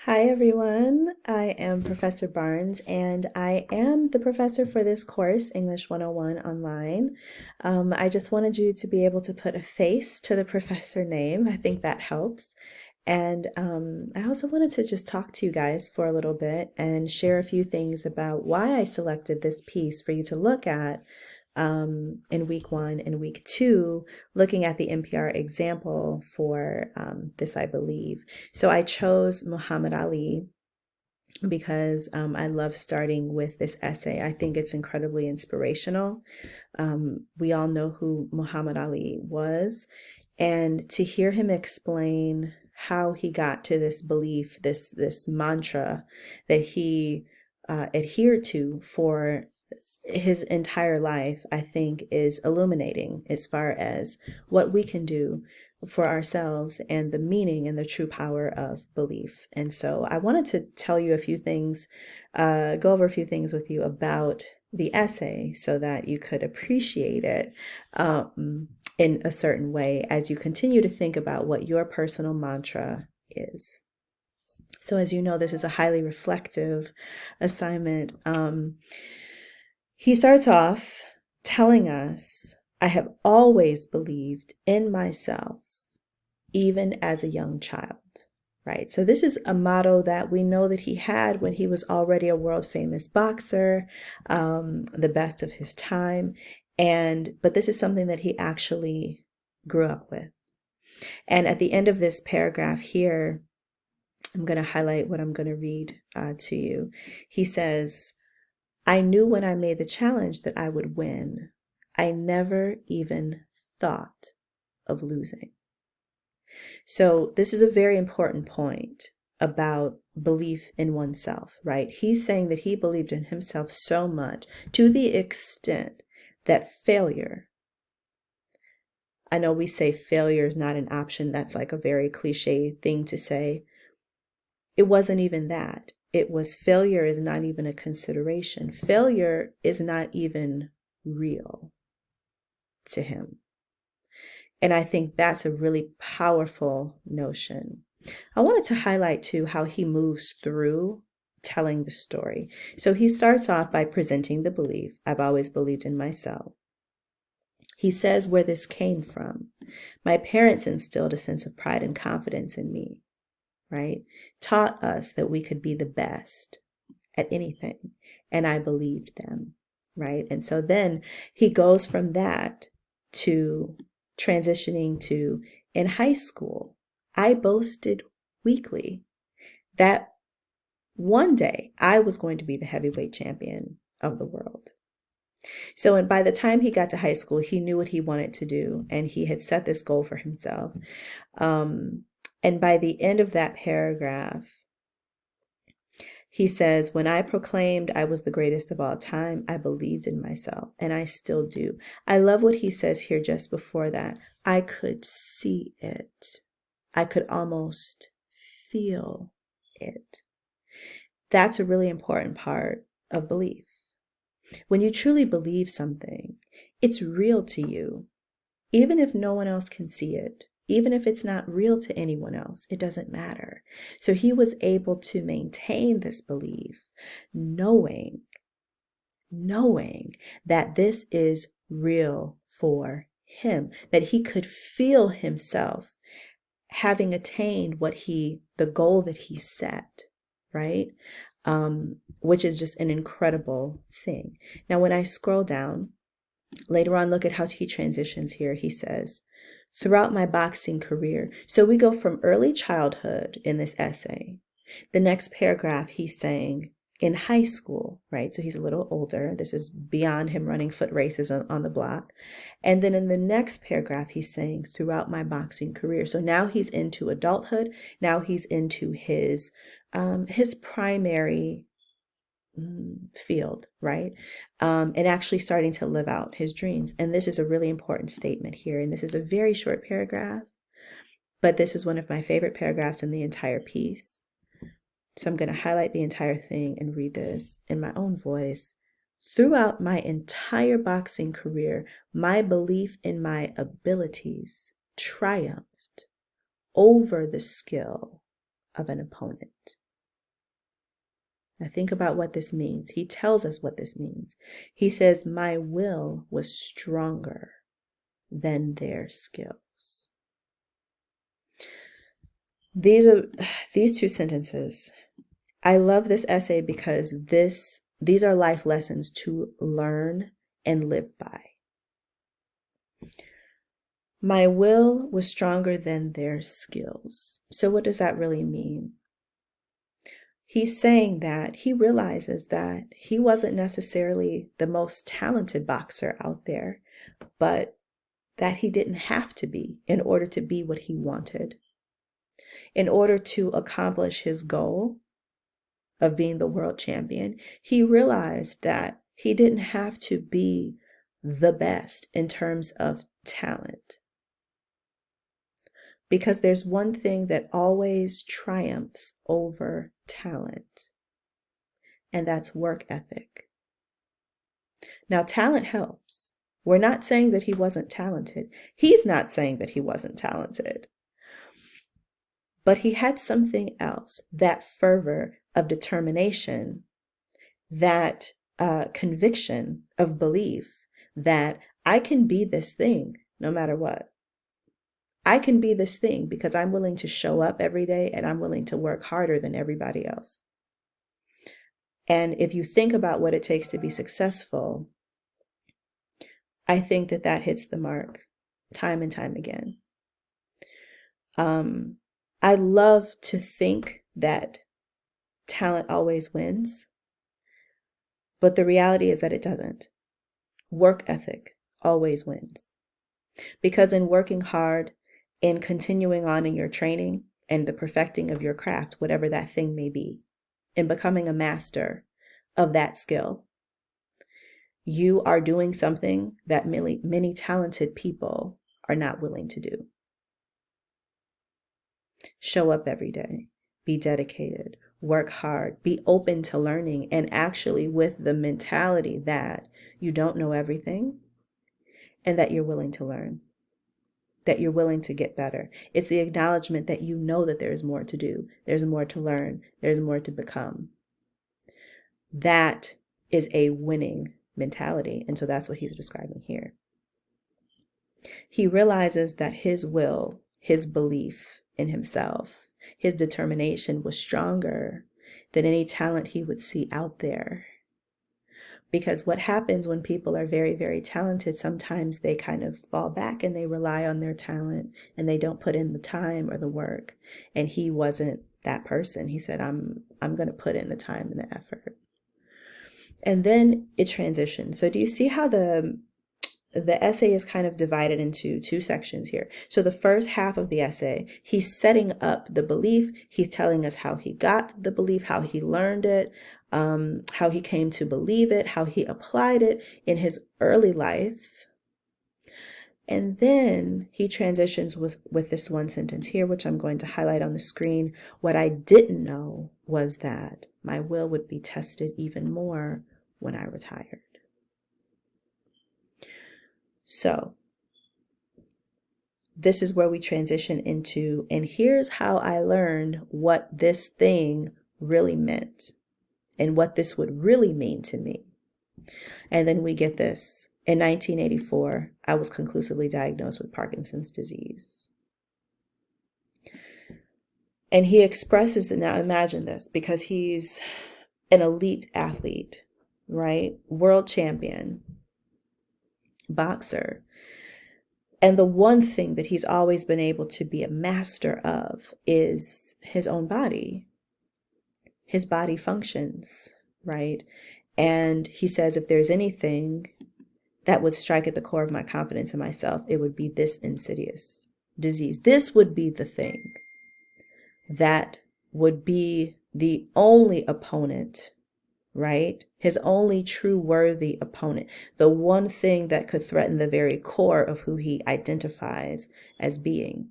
Hi everyone, I am Professor Barnes and I am the professor for this course, English 101 online. I just wanted you to be able to put a face to the professor name. I think that helps. And I also wanted to just talk to you guys for a little bit and share a few things about why I selected this piece for you to look at in week one and week two, looking at the NPR example for this, I believe. So I chose Muhammad Ali because I love starting with this essay. I think it's incredibly inspirational. We all know who Muhammad Ali was, and to hear him explain how he got to this belief, this mantra that he adhered to for his entire life, I think is illuminating as far as what we can do for ourselves and the meaning and the true power of belief. And so I wanted to tell you a few things, go over a few things with you about the essay so that you could appreciate it in a certain way as you continue to think about what your personal mantra is. So as you know, this is a highly reflective assignment. He starts off telling us, I have always believed in myself, even as a young child, right? So this is a motto that we know that he had when he was already a world famous boxer, the best of his time. But this is something that he actually grew up with. And at the end of this paragraph here, I'm going to highlight what I'm going to read to you. He says, I knew when I made the challenge that I would win. I never even thought of losing. So this is a very important point about belief in oneself, right? He's saying that he believed in himself so much to the extent that failure, I know we say failure is not an option. That's like a very cliche thing to say. It wasn't even that. It was failure is not even a consideration. Failure is not even real to him. And I think that's a really powerful notion. I wanted to highlight too how he moves through telling the story. So he starts off by presenting the belief, I've always believed in myself. He says where this came from. My parents instilled a sense of pride and confidence in me, right? Taught us that we could be the best at anything. And I believed them, right? And so then he goes from that to transitioning to in high school, I boasted weekly that one day I was going to be the heavyweight champion of the world. So, and by the time he got to high school, he knew what he wanted to do and he had set this goal for himself. And by the end of that paragraph, he says, when I proclaimed I was the greatest of all time, I believed in myself, and I still do. I love what he says here just before that. I could see it. I could almost feel it. That's a really important part of belief. When you truly believe something, it's real to you, even if no one else can see it. Even if it's not real to anyone else, it doesn't matter. So he was able to maintain this belief, knowing that this is real for him, that he could feel himself having attained the goal that he set, right? Which is just an incredible thing. Now, when I scroll down, later on, look at how he transitions here. He says, throughout my boxing career. So we go from early childhood in this essay. The next paragraph, he's saying in high school, right? So he's a little older. This is beyond him running foot races on the block. And then in the next paragraph, he's saying throughout my boxing career. So now he's into adulthood. Now he's into his primary field, right? And actually starting to live out his dreams. And this is a really important statement here. And this is a very short paragraph, but this is one of my favorite paragraphs in the entire piece. So I'm going to highlight the entire thing and read this in my own voice. Throughout my entire boxing career, my belief in my abilities triumphed over the skill of an opponent. Now think about what this means. He tells us what this means. He says, my will was stronger than their skills. These two sentences. I love this essay because these are life lessons to learn and live by. My will was stronger than their skills. So what does that really mean? He's saying that he realizes that he wasn't necessarily the most talented boxer out there, but that he didn't have to be in order to be what he wanted. In order to accomplish his goal of being the world champion, he realized that he didn't have to be the best in terms of talent. Because there's one thing that always triumphs over talent, and that's work ethic. Now, talent helps. We're not saying that he wasn't talented. He's not saying that he wasn't talented. But he had something else, that fervor of determination, that conviction of belief that I can be this thing no matter what. I can be this thing because I'm willing to show up every day and I'm willing to work harder than everybody else. And if you think about what it takes to be successful, I think that that hits the mark time and time again. I love to think that talent always wins, but the reality is that it doesn't. Work ethic always wins. Because in working hard, in continuing on in your training and the perfecting of your craft, whatever that thing may be, in becoming a master of that skill, you are doing something that many talented people are not willing to do. Show up every day, be dedicated, work hard, be open to learning, and actually with the mentality that you don't know everything and that you're willing to learn, that you're willing to get better. It's the acknowledgement that you know that there's more to do, there's more to learn, there's more to become. That is a winning mentality. And so that's what he's describing here. He realizes that his will, his belief in himself, his determination was stronger than any talent he would see out there. Because what happens when people are very, very talented, sometimes they kind of fall back and they rely on their talent and they don't put in the time or the work. And he wasn't that person. He said, I'm going to put in the time and the effort. And then it transitions. So do you see how the essay is kind of divided into two sections here? So the first half of the essay, he's setting up the belief. He's telling us how he got the belief, how he learned it, how he came to believe it, how he applied it in his early life. And then he transitions with this one sentence here, which I'm going to highlight on the screen. What I didn't know was that my will would be tested even more when I retired. So this is where we transition into, and here's how I learned what this thing really meant and what this would really mean to me. And then we get this. In 1984, I was conclusively diagnosed with Parkinson's disease. And he expresses it. Now imagine this, because he's an elite athlete, right? World champion, boxer. And the one thing that he's always been able to be a master of is his own body. His body functions, right? And he says, if there's anything that would strike at the core of my confidence in myself, it would be this insidious disease. This would be the thing that would be the only opponent, right? His only true worthy opponent, the one thing that could threaten the very core of who he identifies as being.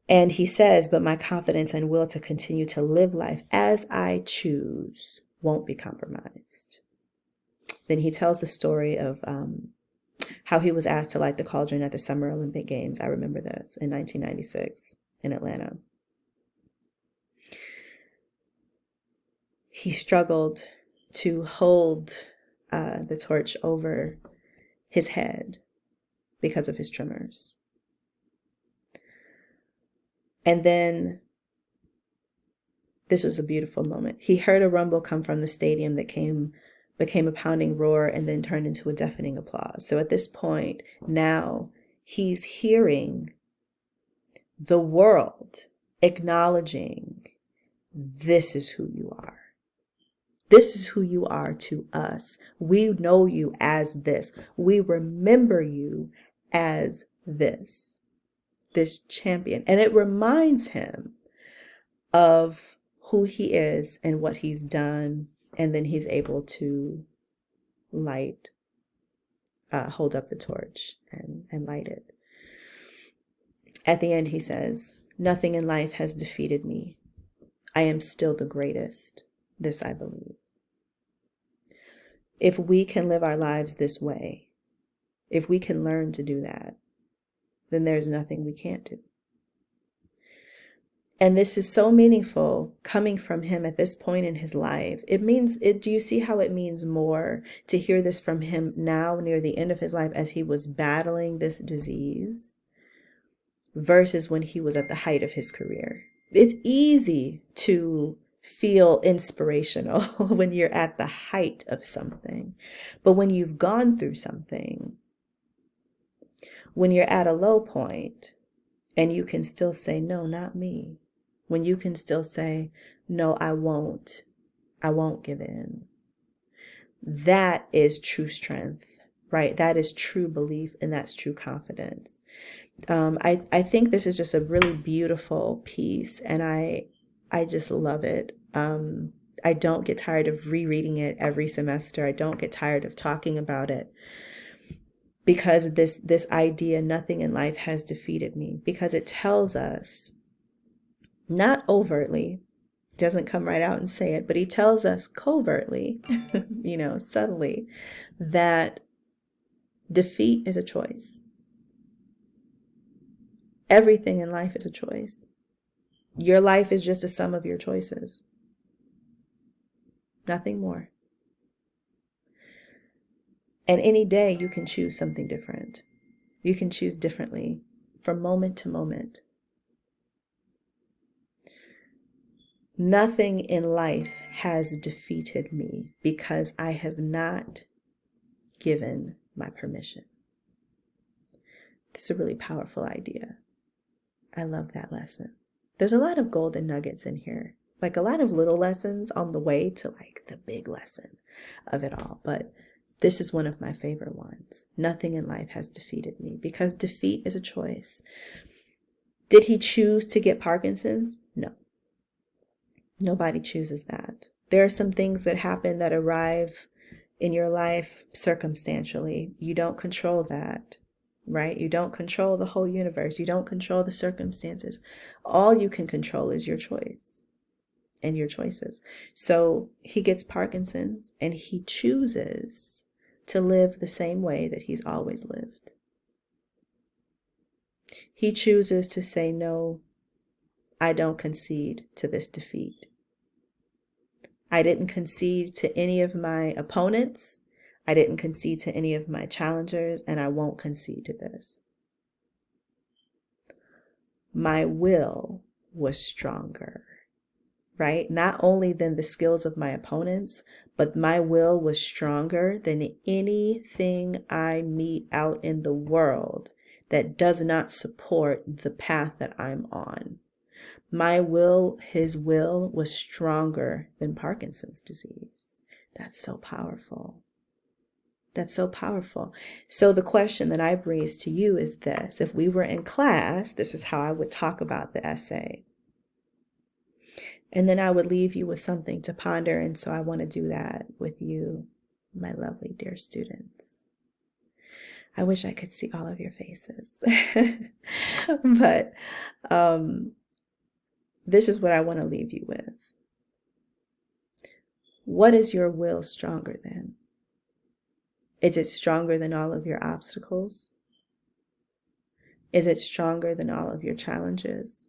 And he says, but my confidence and will to continue to live life as I choose won't be compromised. Then he tells the story of how he was asked to light the cauldron at the Summer Olympic Games. I remember this in 1996 in Atlanta. he struggled to hold the torch over his head because of his tremors. And then this was a beautiful moment. He heard a rumble come from the stadium that became a pounding roar and then turned into a deafening applause. So at this point, now he's hearing the world acknowledging, this is who you are. This is who you are to us. We know you as this. We remember you as this champion. And it reminds him of who he is and what he's done. And then he's able to hold up the torch and light it. At the end, he says, "Nothing in life has defeated me. I am still the greatest. This I believe." If we can live our lives this way, if we can learn to do that, then there's nothing we can't do. And this is so meaningful coming from him at this point in his life. Do you see how it means more to hear this from him now near the end of his life as he was battling this disease versus when he was at the height of his career? It's easy to feel inspirational when you're at the height of something. But when you've gone through something, when you're at a low point and you can still say, no, not me. When you can still say, no, I won't give in. That is true strength, right? That is true belief, and that's true confidence. I think this is just a really beautiful piece, and I just love it. I don't get tired of rereading it every semester. I don't get tired of talking about it, because this idea, nothing in life has defeated me, because it tells us, not overtly, doesn't come right out and say it, but he tells us covertly, subtly, that defeat is a choice. Everything in life is a choice. Your life is just a sum of your choices. Nothing more. And any day you can choose something different. You can choose differently from moment to moment. Nothing in life has defeated me because I have not given my permission. This is a really powerful idea. I love that lesson. There's a lot of golden nuggets in here, like a lot of little lessons on the way to like the big lesson of it all. But this is one of my favorite ones. Nothing in life has defeated me, because defeat is a choice. Did he choose to get Parkinson's? No. Nobody chooses that. There are some things that happen that arrive in your life circumstantially. You don't control that, right? You don't control the whole universe. You don't control the circumstances. All you can control is your choice and your choices. So he gets Parkinson's and he chooses to live the same way that he's always lived. He chooses to say, no, I don't concede to this defeat. I didn't concede to any of my opponents. I didn't concede to any of my challengers, and I won't concede to this. My will was stronger, right? Not only than the skills of my opponents, but my will was stronger than anything I meet out in the world that does not support the path that I'm on. My will, his will, was stronger than Parkinson's disease. That's so powerful. That's so powerful. So the question that I've raised to you is this. If we were in class, this is how I would talk about the essay. And then I would leave you with something to ponder. And so I want to do that with you, my lovely dear students. I wish I could see all of your faces. But this is what I want to leave you with. What is your will stronger than? Is it stronger than all of your obstacles? Is it stronger than all of your challenges?